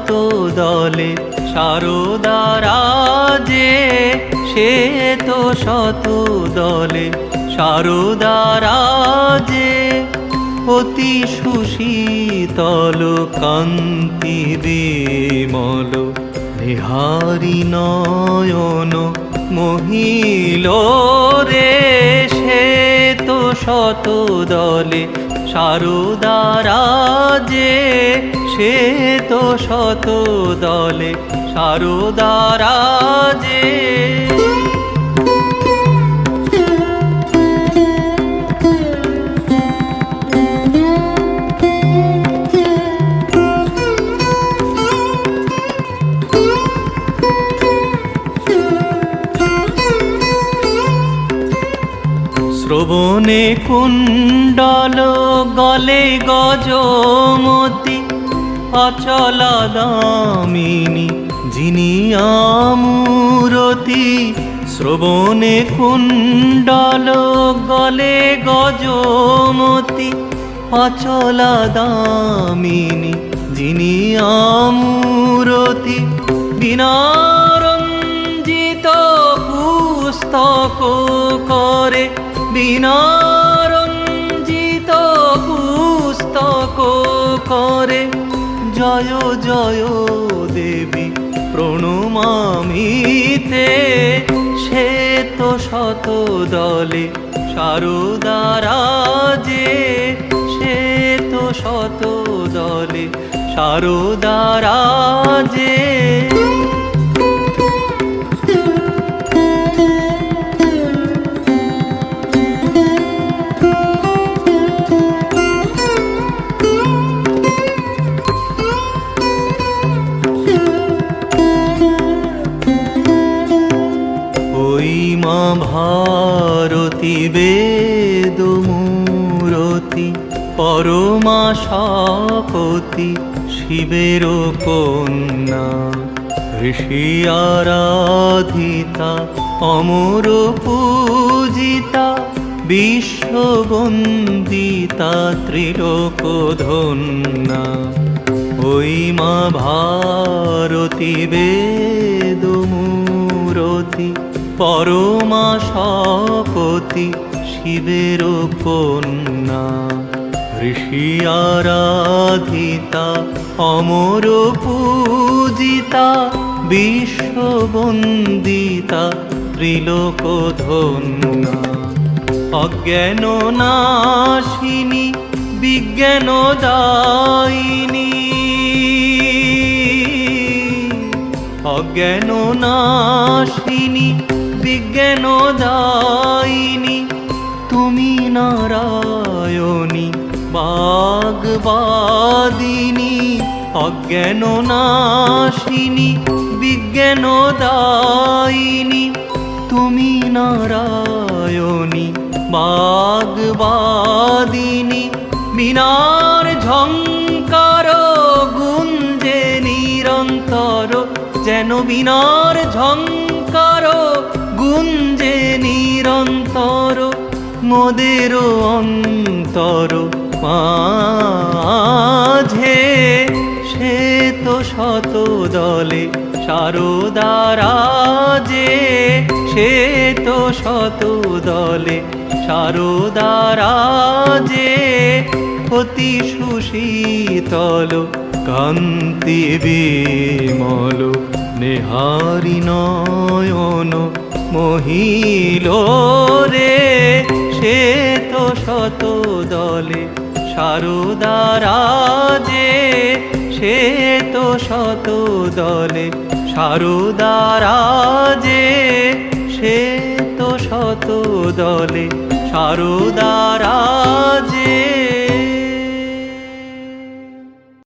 শত দলে সারদা রাজে, সে তো শত দলে সারদা রাজে। অতি সুশীতল কান্তি বিমল নেহারি নয়ন মহিল রে, সে তো শত দলে সারদা রাজে, সে তো শত দলে সারদা রাজে। শ্রবণে কুণ্ডল গলে গজমতি, অচলা দামিনী যিনি আমূরতি। শ্রবণে কুণ্ডল গলে গজমতি, অচলা দামিনী যিনি আমূরতি। বিনারঞ্জিত পুস্তক করে, বিনারঞ্জিত পুস্তক করে, জয় জয় দেবী প্রণমামিতে। সে তো শত দলে সারদা রাজে, সে তো শত দলে সারদা রাজে। মা ভারতী বেদমূরতি, পরমা শপতি শিবের কন্যা। ঋষি আরাধিতা অমর পূজিতা, বিশ্ববন্দিতা ত্রিলোক ধন্যা। ওই মা ভারতী বেদমূরতি, পরমা শপতি শিবের কন্যা। ঋষি আরাধিতা অমর পূজিতা, বিশ্ববন্দিতা ত্রিলোক ধন্যা। অজ্ঞান নাশিনী বিজ্ঞান দায়িনী, অজ্ঞান নাশিনী বিজ্ঞান দায়িনী। তুমি নারায়ণী বাগবাদিনী, অজ্ঞান নাশিনী বিজ্ঞান দায়িনী। তুমি নারায়ণী বাগবাদিনী। বীণার ঝঙ্কার গুঞ্জে নিরন্তর, যেন বীণার ঝঙ্কার গুঞ্জে নিরন্তর। মোদের অন্তর মাঝে, সে তো শত দলে সারদা রাজে, সে তো শত দলে সারদা রাজে। অতি সুশীতল কান্তি বিমল নেহারি নয়ন মহিল রে, সে তো শত দলে সারদা রাজে, সে তো শত দলে সারদা রাজে, সে তো শত দলে সারদা রাজে।